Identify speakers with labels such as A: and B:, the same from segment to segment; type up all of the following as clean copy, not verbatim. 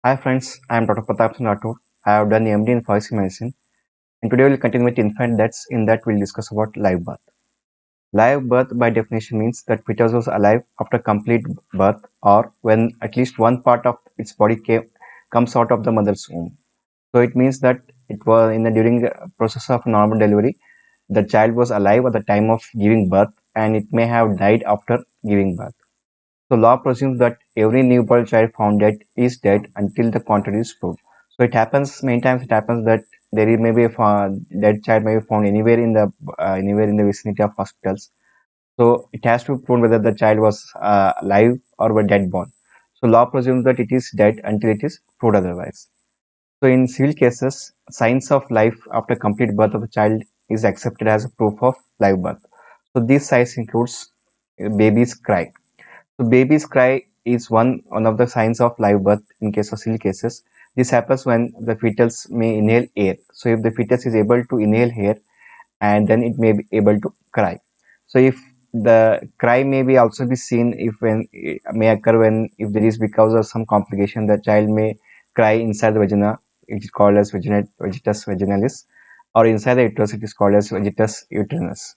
A: Hi friends, I am Dr. Pratap Singh Rathod. I have done MD in Pharmacy Medicine, and today we'll continue with infant deaths. In that, we'll discuss about live birth. Live birth, by definition, means that fetus was alive after complete birth, or when at least one part of its body comes out of the mother's womb. So it means that it was during the process of normal delivery, the child was alive at the time of giving birth, and it may have died after giving birth. So law presumes that every newborn child found dead is dead until the contrary is proved. So it happens many times. It happens that there is maybe a dead child may be found anywhere in the vicinity of hospitals. So it has to be proven whether the child was alive or were dead born. So law presumes that it is dead until it is proved otherwise. So in civil cases, signs of life after complete birth of a child is accepted as a proof of live birth. So these signs includes baby's cry. So baby's cry is one of the signs of live birth in case of civil cases. This happens when the fetus may inhale air. So if the fetus is able to inhale air, and then it may be able to cry. So if the cry may be also be seen if when it may occur when if there is because of some complication, the child may cry inside the vagina. It is called as vegetus vaginalis, or inside the uterus it is called as vegetus uterinus.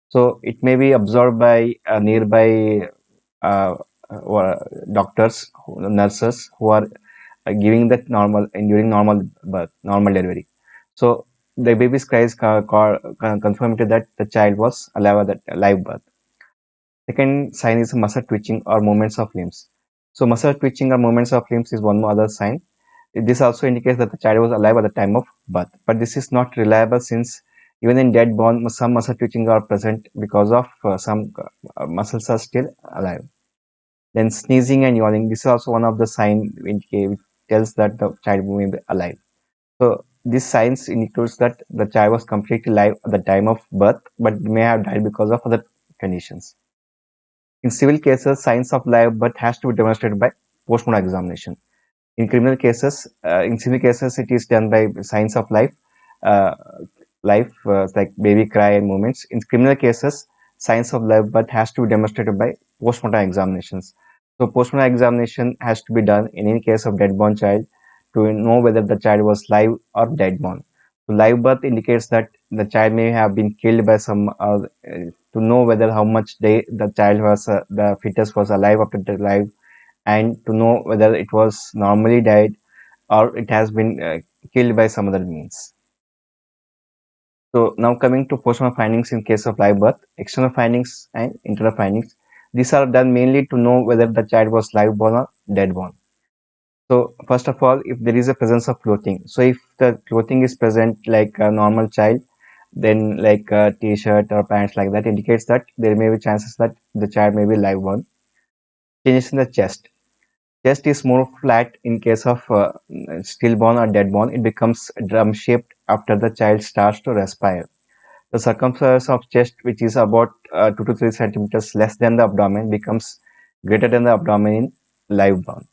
A: So it may be absorbed by nearby uh, doctors, nurses who are giving that normal and during normal birth, normal delivery. So the baby's cry is confirmed that the child was alive at that live birth. Second sign is muscle twitching or movements of limbs. So muscle twitching or movements of limbs is one more other sign. This also indicates that the child was alive at the time of birth, but this is not reliable since even in dead born, some muscle twitching are present because of some muscles are still alive. Then sneezing and yawning. This is also one of the signs which tells that the child may be alive. So this signs indicates that the child was completely alive at the time of birth, but may have died because of other conditions. In civil cases, signs of live birth has to be demonstrated by postmortem examination. In criminal cases, in civil cases, it is done by signs of uh, like baby cry and movements. In criminal cases, signs of live birth has to be demonstrated by postmortem examinations. So postmortem examination has to be done in any case of dead born child to know whether the child was live or dead born. So live birth indicates that the child may have been killed by some to know whether how much the child was the fetus was alive after the life, and to know whether it was normally died or it has been killed by some other means. So now coming to postmortem findings in case of live birth, external findings and internal findings. These are done mainly to know whether the child was live born or dead born. So first of all, if there is a presence of clothing, so if the clothing is present like a normal child, then like a t-shirt or pants like that indicates that there may be chances that the child may be live born. Changes in the chest. Chest is more flat in case of stillborn or deadborn. It becomes drum shaped after the child starts to respire. The circumference of chest, which is about 2 to 3 centimeters less than the abdomen, becomes greater than the abdomen in live born.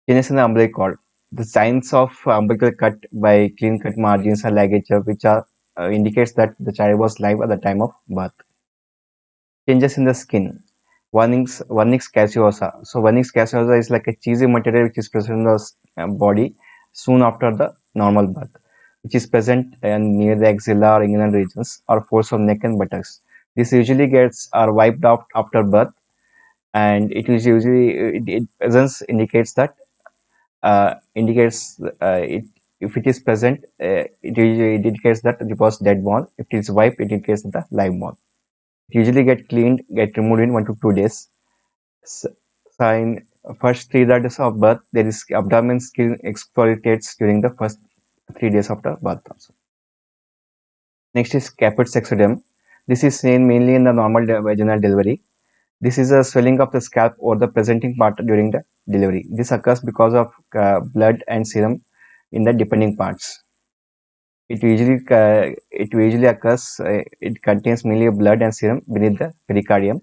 A: Changes in the umbilical cord. The signs of umbilical cut by clean cut margins and ligature, which are indicates that the child was live at the time of birth. Changes in the skin. Vernix caseosa. So vernix caseosa is like a cheesy material which is present in the body soon after the normal birth, which is present near the axilla or inguinal regions or folds of neck and buttocks. This usually gets are wiped out after birth, and it is usually it presence indicates that it if it is present, it indicates that it was dead born. If it is wiped, it indicates the live born. It usually get removed in 1 to 2 days. Sign first 3 days of birth, there is abdomen skin exfoliates during the first 3 days after birth also. Next is caput sexudem. This is seen mainly in the normal vaginal delivery. This is a swelling of the scalp or the presenting part during the delivery. This occurs because of blood and serum in the depending parts. It usually occurs. It contains mainly blood and serum beneath the pericardium.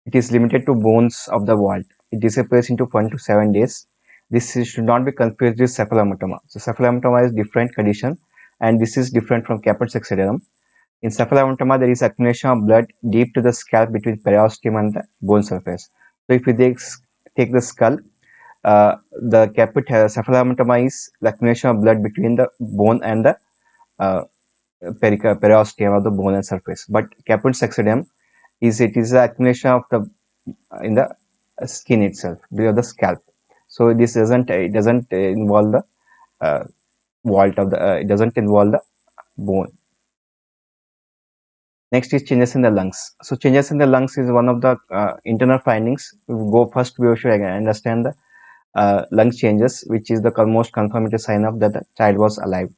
A: It is limited to bones of the vault. It disappears into 1 to 7 days. This should not be confused with cephalometoma. So cephalometoma is different condition, and this is different from caput sexudarum. In cephalometoma, there is accumulation of blood deep to the scalp between periosteum and the bone surface. So if we take the skull, the caput cephalometoma is the accumulation of blood between the bone and the uh, periosteum of the bone and surface. But caput succedaneum is it is the accumulation of the in the skin itself, below the scalp. So this doesn't involve the uh, vault of the it doesn't involve the bone. Next is changes in the lungs. So changes in the lungs is one of the internal findings. We go first, we should understand the lung changes, which is the most confirmatory sign of that the child was alive.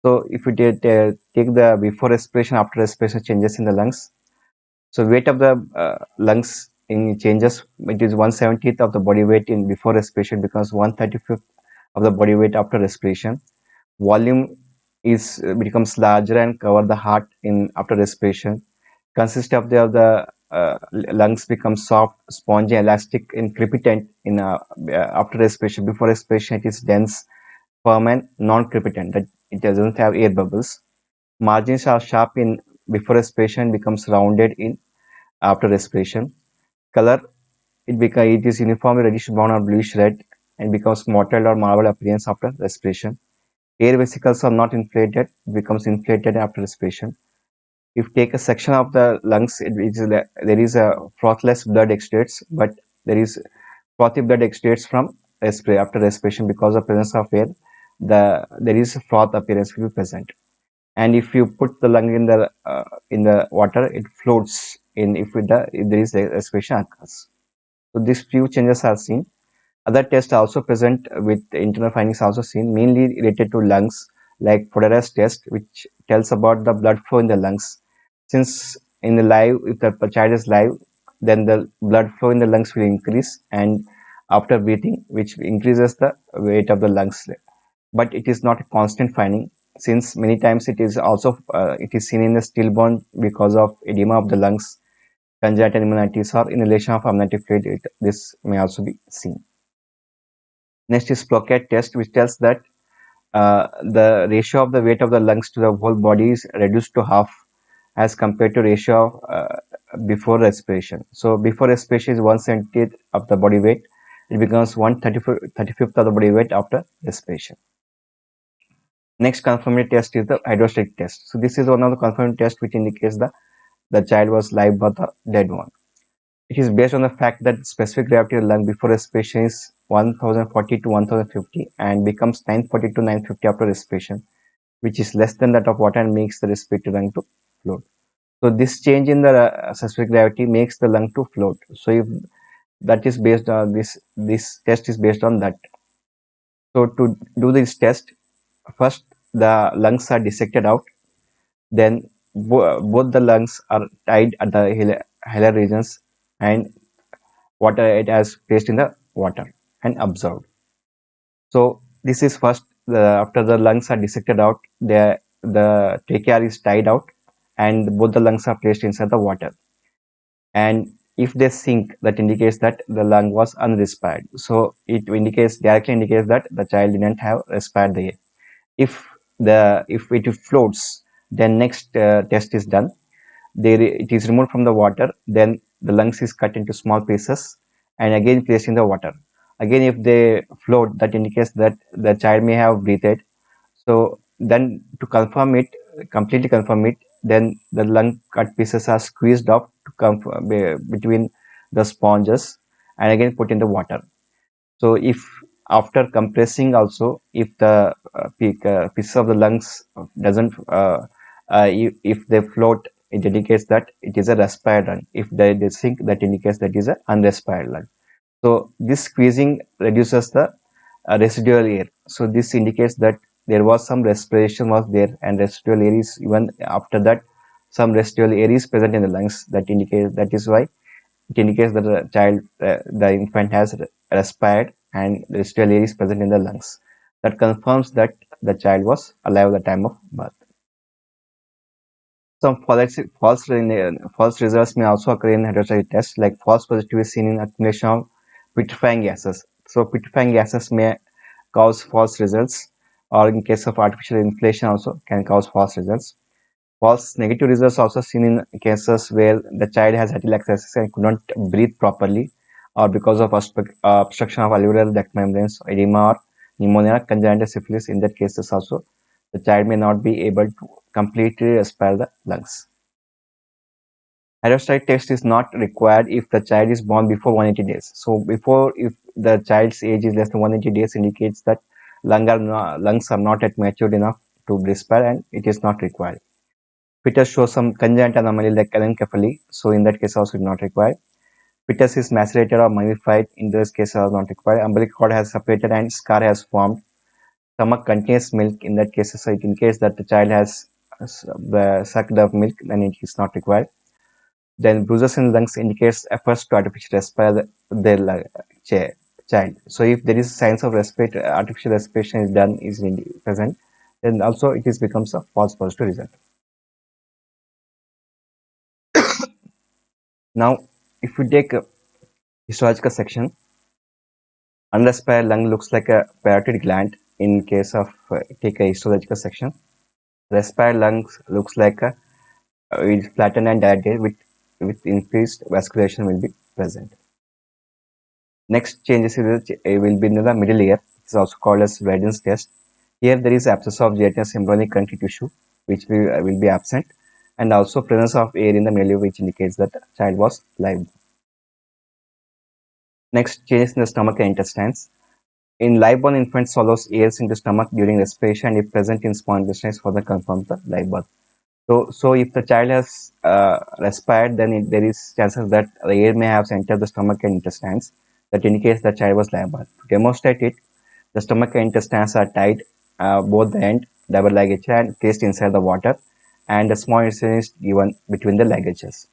A: So if we take the before respiration, after respiration changes in the lungs. So weight of the lungs in changes. It is 1/70th of the body weight in before respiration becomes 1/35th of the body weight after respiration. Volume is becomes larger and cover the heart in after respiration. Consist of the lungs become soft, spongy, elastic, and crepitant in after respiration. Before respiration, it is dense, firm, and non-crepitant. That it doesn't have air bubbles. Margins are sharp in before respiration, becomes rounded in after respiration. Color it is uniformly reddish brown or bluish red and becomes mottled or marble appearance after respiration. Air vesicles are not inflated, it becomes inflated after respiration. If you take a section of the lungs, there is a frothless blood exudates, but there is frothy blood exudates from after respiration because of presence of air. There is froth appearance will be present. And if you put the lung in the water, it floats in if there is a respiration occurs. So these few changes are seen. Other tests also present with internal findings also seen, mainly related to lungs, like Podera's test, which tells about the blood flow in the lungs. Since in the live, if the child is live, then the blood flow in the lungs will increase, and after breathing, which increases the weight of the lungs. But it is not a constant finding, since many times it is seen in the stillborn because of edema of the lungs, congenital pneumonitis, or inhalation of amniotic fluid. This may also be seen. Next is Ploquet test, which tells that the ratio of the weight of the lungs to the whole body is reduced to half as compared to ratio of before respiration. So before respiration is 1/70th of the body weight. It becomes 1/35th of the body weight after respiration. Next confirmatory test is the hydrostatic test. So this is one of the confirmatory tests which indicates the child was live but a dead one. It is based on the fact that specific gravity of the lung before respiration is 1040 to 1050 and becomes 940 to 950 after respiration, which is less than that of water and makes the respiratory lung to float. So this change in the specific gravity makes the lung to float. So if that is based on this test is based on that. So to do this test, first the lungs are dissected out, then both the lungs are tied at the hilar regions and water it has placed in the water and absorbed. So this is first after the lungs are dissected out, the trachea is tied out and both the lungs are placed inside the water. And if they sink, that indicates that the lung was unrespired. So it directly indicates that the child didn't have respired the air. If it floats, then next test is done. It is removed from the water, then the lungs is cut into small pieces and again placed in the water. Again, if they float, that indicates that the child may have breathed. So then to completely confirm it, then the lung cut pieces are squeezed off to come between the sponges and again put in the water. So if after compressing also, if the pieces of the lungs doesn't if they float, it indicates that it is a respired lung. If they sink, that indicates that is a unrespired lung. So this squeezing reduces the residual air. So this indicates that there was some respiration was there, and residual air is even after that some residual air is present in the lungs. That is why it indicates that the infant has respired and residual air is present in the lungs. That confirms that the child was alive at the time of birth. Some false results may also occur in hydrostatic tests, like false positive is seen in accumulation of putrefying gases. So putrefying gases may cause false results, or in case of artificial inflation also can cause false results. False negative results also seen in cases where the child has atelectasis and could not breathe properly, or because of obstruction of alveolar duct membranes, edema or pneumonia, congenital syphilis. In that cases also, the child may not be able to completely respire the lungs. Hydrostatic test is not required if the child is born before 180 days. So before, if the child's age is less than 180 days, indicates that lungs are not yet matured enough to respire, and it is not required. Fetus shows some congenital anomaly like anencephaly, so in that case also it is not required. Fetus is macerated or mummified, in this case are not required. Umbilical cord has separated and scar has formed. Stomach contains milk, in that case, so in case that the child has sucked the milk, then it is not required. Then bruises in lungs indicates efforts to artificially respire their child. So if there is signs of artificial respiration is done is present, then also it is becomes a false positive result. Now, if you take a histological section, unrespired lung looks like a parotid gland. In case of take a histological section, respired lungs looks like a is flattened and dilated with increased vascularization will be present. Next changes will be in the middle ear. It is also called as Braden's test. Here there is absence of gelatinous embryonic connective tissue, which will be absent, and also presence of air in the middle ear, which indicates that the child was live. Next, changes in the stomach and intestines. In live-born, infant swallows air into stomach during respiration, and if present in small intestines, further confirms the live birth. So if the child has respired, then there is chances that the air may have entered the stomach and intestines. That indicates the child was live birth. To demonstrate it, the stomach and intestines are tied, both the end, double ligature, and placed inside the water, and a small incision is given between the ligatures.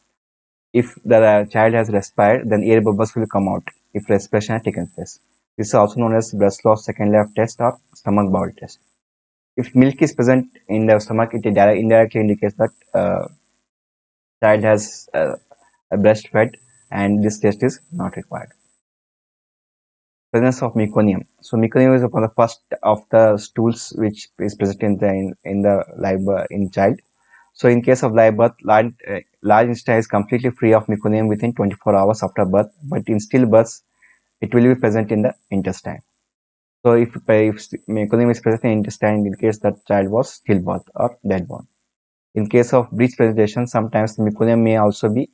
A: If the child has respired, then air bubbles will come out if respiration has taken place. This is also known as breast loss second layer test or stomach bowel test. If milk is present in the stomach, it indirectly indicates that child has a breastfed, and this test is not required. Presence of meconium. So meconium is one of the first of the stools which is present in the live in child. So in case of live birth, large intestine is completely free of meconium within 24 hours after birth, but in stillbirths, it will be present in the intestine. So if meconium is present in intestine, it indicates that child was stillbirth or deadborn. In case of breech presentation, sometimes the meconium may also be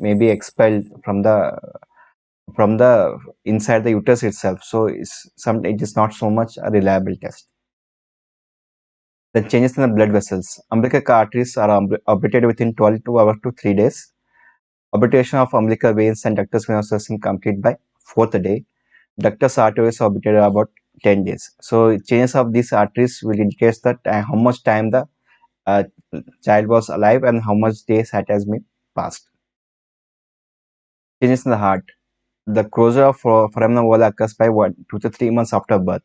A: expelled from the inside the uterus itself. So it is not so much a reliable test. The changes in the blood vessels. Umbilical arteries are obliterated within 12 hours to 3 days. Obliteration of umbilical veins and ductus venosus is complete by 4th day. Ductus arteriosus are obliterated about 10 days. So changes of these arteries will indicate that how much time the uh, child was alive and how much days has been passed. Changes in the heart. The closure of foramen ovale occurs by 2 to 3 months after birth.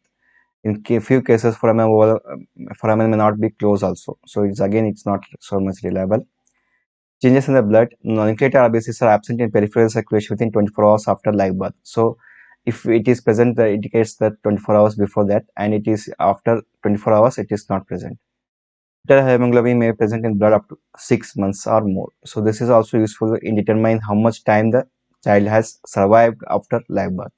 A: In few cases, foramen may not be closed also. So it's not so much reliable. Changes in the blood. Nucleated RBCs are absent in peripheral circulation within 24 hours after live birth. So if it is present, that indicates that 24 hours before that, and it is after 24 hours, it is not present. Fetal hemoglobin may be present in blood up to 6 months or more. So this is also useful in determining how much time the child has survived after live birth.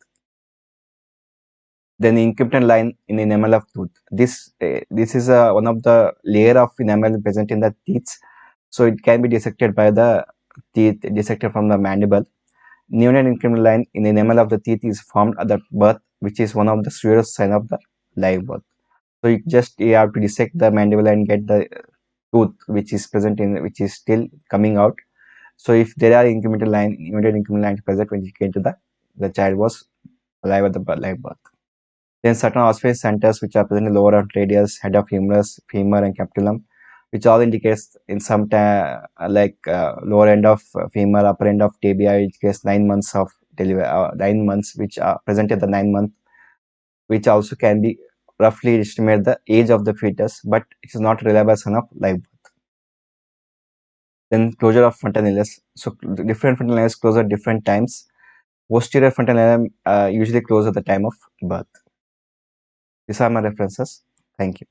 A: Then the incumbent line in enamel of tooth. This is one of the layer of enamel present in the teeth. So it can be dissected by the teeth, dissected from the mandible. Neonate incumbent line in enamel of the teeth is formed at the birth, which is one of the surest sign of the live birth. So you have to dissect the mandible and get the tooth which is present which is still coming out. So if there are neonate incumbent lines present when you get to the child was alive at the live birth. Then certain ossified centers which are present in lower round radius, head of humerus, femur, and capitulum, which all indicates in some time lower end of femur, upper end of tibia, which gets 9 months of delivery, 9 months which are present at the 9 month, which also can be roughly estimate the age of the fetus, but it is not reliable sign of live birth. Then closure of fontanelles. So different fontanelles close at different times. Posterior fontanelle usually close at the time of birth. These are my references. Thank you.